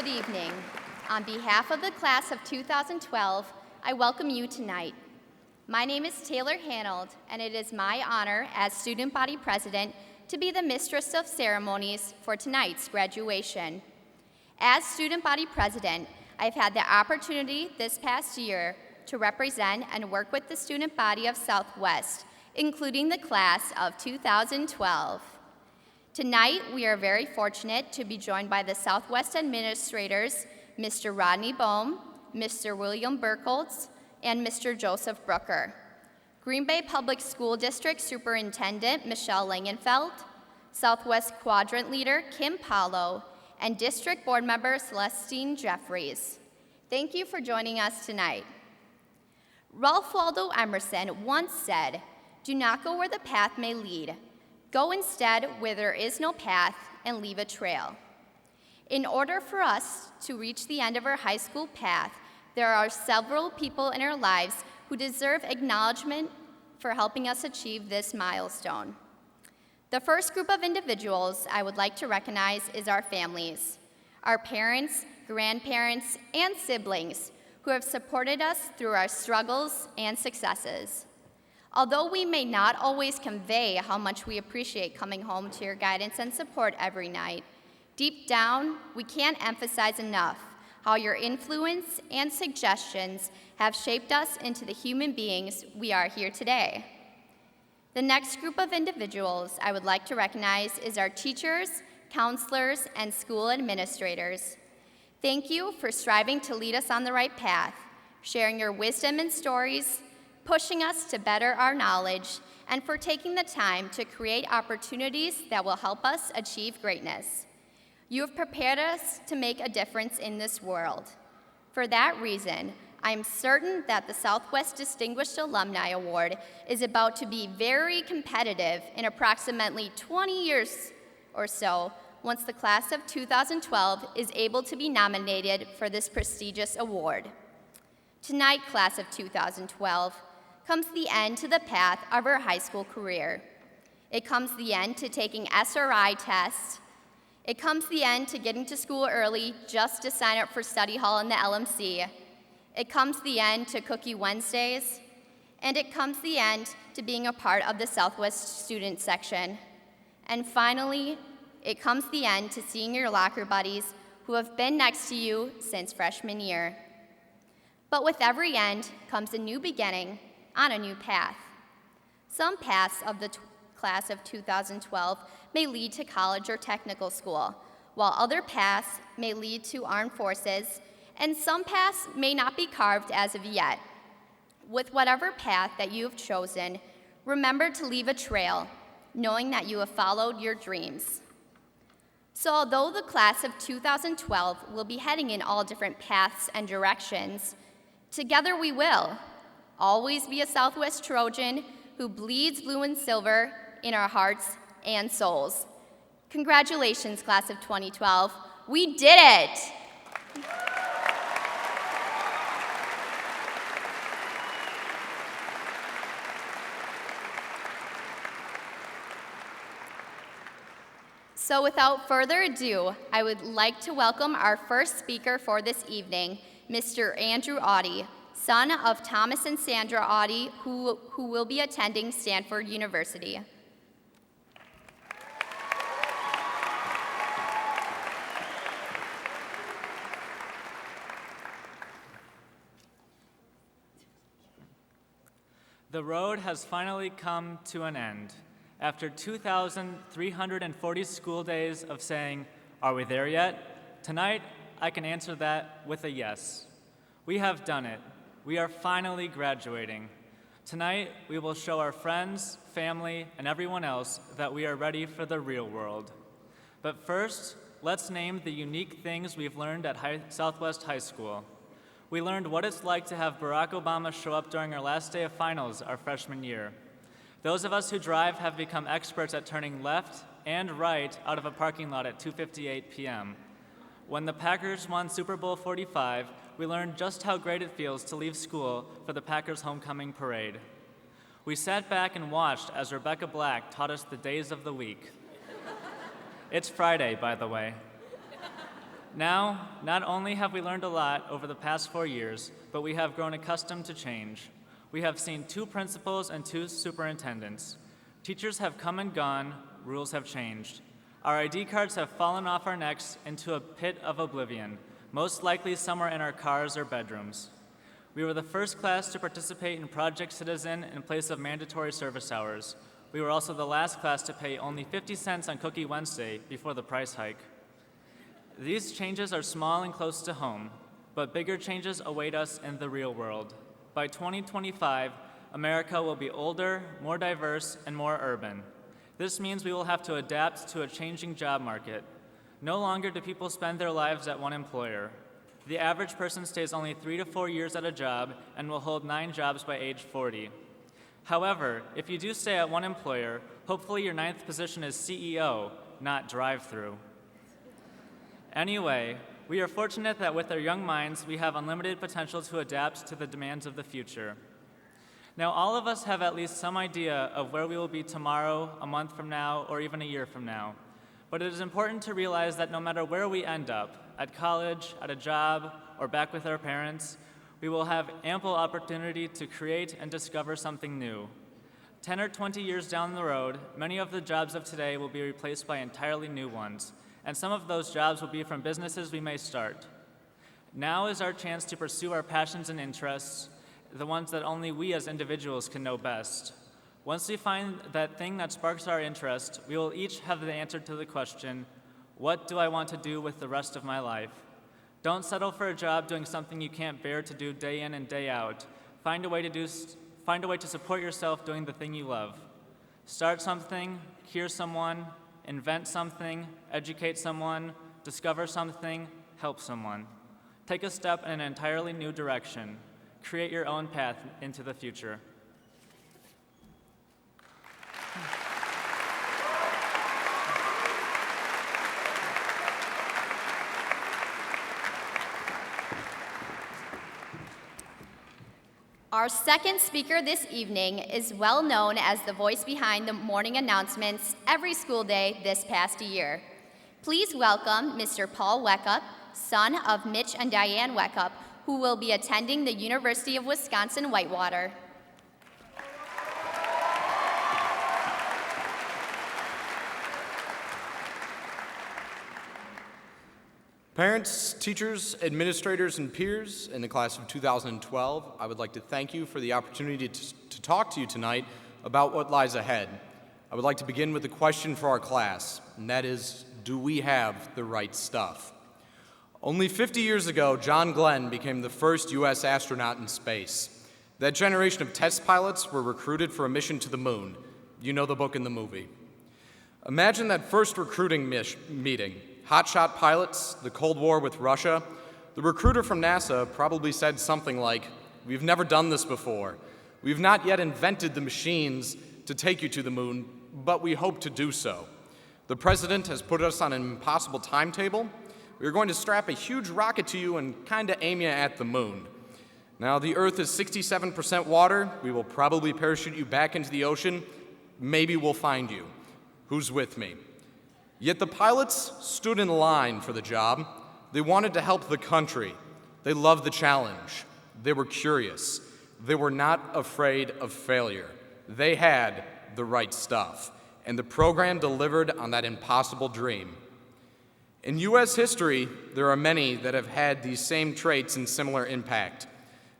Good evening. On behalf of the class of 2012, I welcome you tonight. My name is Taylor Hanold, and it is my honor as student body president to be the mistress of ceremonies for tonight's graduation. As student body president, I've had the opportunity this past year to represent and work with the student body of Southwest, including the class of 2012. Tonight, we are very fortunate to be joined by the Southwest administrators, Mr. Rodney Bohm, Mr. William Burkholz, and Mr. Joseph Brooker. Green Bay Public School District Superintendent Michelle Langenfeld, Southwest Quadrant Leader Kim Paulo, and District Board Member Celestine Jeffries. Thank you for joining us tonight. Ralph Waldo Emerson once said, "Do not go where the path may lead. Go instead where there is no path and leave a trail." In order for us to reach the end of our high school path, there are several people in our lives who deserve acknowledgement for helping us achieve this milestone. The first group of individuals I would like to recognize is our families, our parents, grandparents, and siblings who have supported us through our struggles and successes. Although we may not always convey how much we appreciate coming home to your guidance and support every night, deep down, we can't emphasize enough how your influence and suggestions have shaped us into the human beings we are here today. The next group of individuals I would like to recognize is our teachers, counselors, and school administrators. Thank you for striving to lead us on the right path, sharing your wisdom and stories, pushing us to better our knowledge, and for taking the time to create opportunities that will help us achieve greatness. You have prepared us to make a difference in this world. For that reason, I am certain that the Southwest Distinguished Alumni Award is about to be very competitive in approximately 20 years or so once the class of 2012 is able to be nominated for this prestigious award. Tonight, class of 2012, comes the end to the path of our high school career. It comes the end to taking SRI tests. It comes the end to getting to school early just to sign up for study hall in the LMC. It comes the end to Cookie Wednesdays. And it comes the end to being a part of the Southwest student section. And finally, it comes the end to seeing your locker buddies who have been next to you since freshman year. But with every end comes a new beginning on a new path. Some paths of the class of 2012 may lead to college or technical school, while other paths may lead to armed forces, and some paths may not be carved as of yet. With whatever path that you have chosen, remember to leave a trail, knowing that you have followed your dreams. So although the class of 2012 will be heading in all different paths and directions, together we will always be a Southwest Trojan who bleeds blue and silver in our hearts and souls. Congratulations, class of 2012. We did it! So without further ado, I would like to welcome our first speaker for this evening, Mr. Andrew Aude, son of Thomas and Sandra Aude, who will be attending Stanford University. The road has finally come to an end. After 2,340 school days of saying, "Are we there yet?" Tonight, I can answer that with a yes. We have done it. We are finally graduating. Tonight, we will show our friends, family, and everyone else that we are ready for the real world. But first, let's name the unique things we've learned at Southwest High School. We learned what it's like to have Barack Obama show up during our last day of finals our freshman year. Those of us who drive have become experts at turning left and right out of a parking lot at 2:58 p.m. When the Packers won Super Bowl 45, we learned just how great it feels to leave school for the Packers homecoming parade. We sat back and watched as Rebecca Black taught us the days of the week. It's Friday, by the way. Now, not only have we learned a lot over the past 4 years, but we have grown accustomed to change. We have seen 2 principals and 2 superintendents. Teachers have come and gone, rules have changed. Our ID cards have fallen off our necks into a pit of oblivion, most likely somewhere in our cars or bedrooms. We were the first class to participate in Project Citizen in place of mandatory service hours. We were also the last class to pay only 50 cents on Cookie Wednesday before the price hike. These changes are small and close to home, but bigger changes await us in the real world. By 2025, America will be older, more diverse, and more urban. This means we will have to adapt to a changing job market. No longer do people spend their lives at one employer. The average person stays only 3 to 4 years at a job and will hold 9 jobs by age 40. However, if you do stay at one employer, hopefully your 9th position is CEO, not drive-through. Anyway, we are fortunate that with our young minds, we have unlimited potential to adapt to the demands of the future. Now, all of us have at least some idea of where we will be tomorrow, a month from now, or even a year from now. But it is important to realize that no matter where we end up, at college, at a job, or back with our parents, we will have ample opportunity to create and discover something new. 10 or 20 years down the road, many of the jobs of today will be replaced by entirely new ones, and some of those jobs will be from businesses we may start. Now is our chance to pursue our passions and interests, the ones that only we as individuals can know best. Once we find that thing that sparks our interest, we will each have the answer to the question, what do I want to do with the rest of my life? Don't settle for a job doing something you can't bear to do day in and day out. Find a way to support yourself doing the thing you love. Start something, hear someone, invent something, educate someone, discover something, help someone. Take a step in an entirely new direction. Create your own path into the future. Our second speaker this evening is well known as the voice behind the morning announcements every school day this past year. Please welcome Mr. Paul Weckop, son of Mitch and Diane Weckop, who will be attending the University of Wisconsin-Whitewater. Parents, teachers, administrators, and peers in the class of 2012, I would like to thank you for the opportunity to talk to you tonight about what lies ahead. I would like to begin with a question for our class, and that is, do we have the right stuff? Only 50 years ago, John Glenn became the first U.S. astronaut in space. That generation of test pilots were recruited for a mission to the moon. You know the book and the movie. Imagine that first recruiting meeting. Hotshot pilots, the Cold War with Russia. The recruiter from NASA probably said something like, "We've never done this before. We've not yet invented the machines to take you to the moon, but we hope to do so. The president has put us on an impossible timetable. We're going to strap a huge rocket to you and kind of aim you at the moon. Now, the Earth is 67% water. We will probably parachute you back into the ocean. Maybe we'll find you. Who's with me?" Yet the pilots stood in line for the job. They wanted to help the country. They loved the challenge. They were curious. They were not afraid of failure. They had the right stuff, and the program delivered on that impossible dream. In U.S. history, there are many that have had these same traits and similar impact.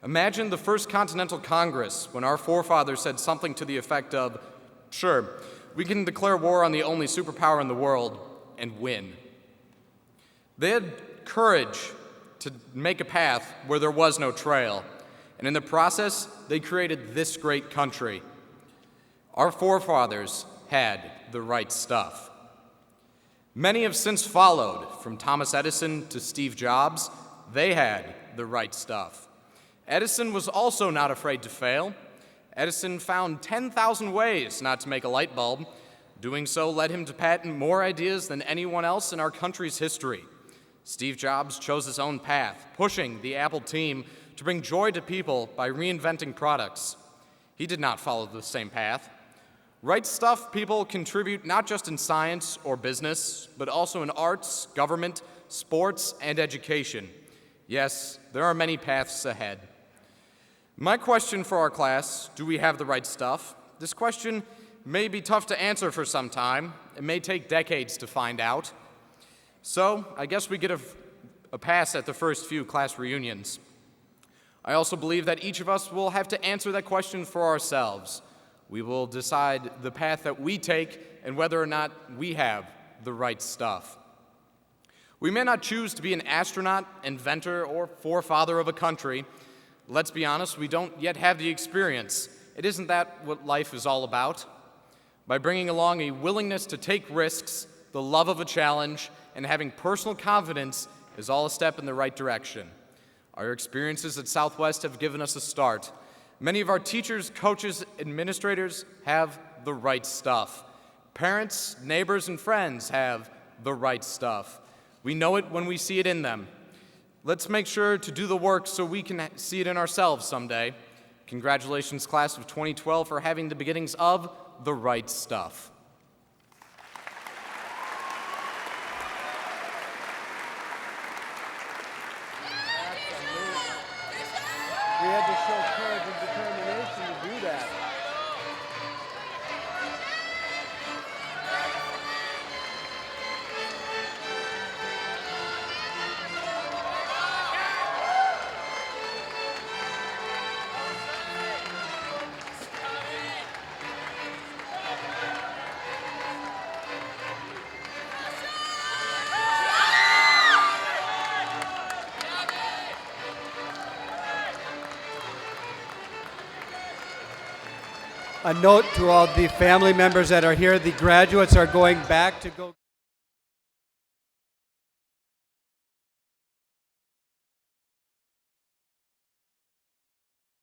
Imagine the First Continental Congress when our forefathers said something to the effect of, "Sure, we can declare war on the only superpower in the world and win." They had courage to make a path where there was no trail, and in the process, they created this great country. Our forefathers had the right stuff. Many have since followed, from Thomas Edison to Steve Jobs. They had the right stuff. Edison was also not afraid to fail. Edison found 10,000 ways not to make a light bulb. Doing so led him to patent more ideas than anyone else in our country's history. Steve Jobs chose his own path, pushing the Apple team to bring joy to people by reinventing products. He did not follow the same path. Right stuff people contribute not just in science or business, but also in arts, government, sports, and education. Yes, there are many paths ahead. My question for our class, do we have the right stuff? This question may be tough to answer for some time. It may take decades to find out. So I guess we get a pass at the first few class reunions. I also believe that each of us will have to answer that question for ourselves. We will decide the path that we take and whether or not we have the right stuff. We may not choose to be an astronaut, inventor, or forefather of a country. Let's be honest, we don't yet have the experience. It isn't that what life is all about? By bringing along a willingness to take risks, the love of a challenge, and having personal confidence is all a step in the right direction. Our experiences at Southwest have given us a start. Many of our teachers, coaches, administrators have the right stuff. Parents, neighbors, and friends have the right stuff. We know it when we see it in them. Let's make sure to do the work so we can see it in ourselves someday. Congratulations, class of 2012, for having the beginnings of the right stuff. We had to show courage and determination to do that. A note to all the family members that are here, the graduates are going back to go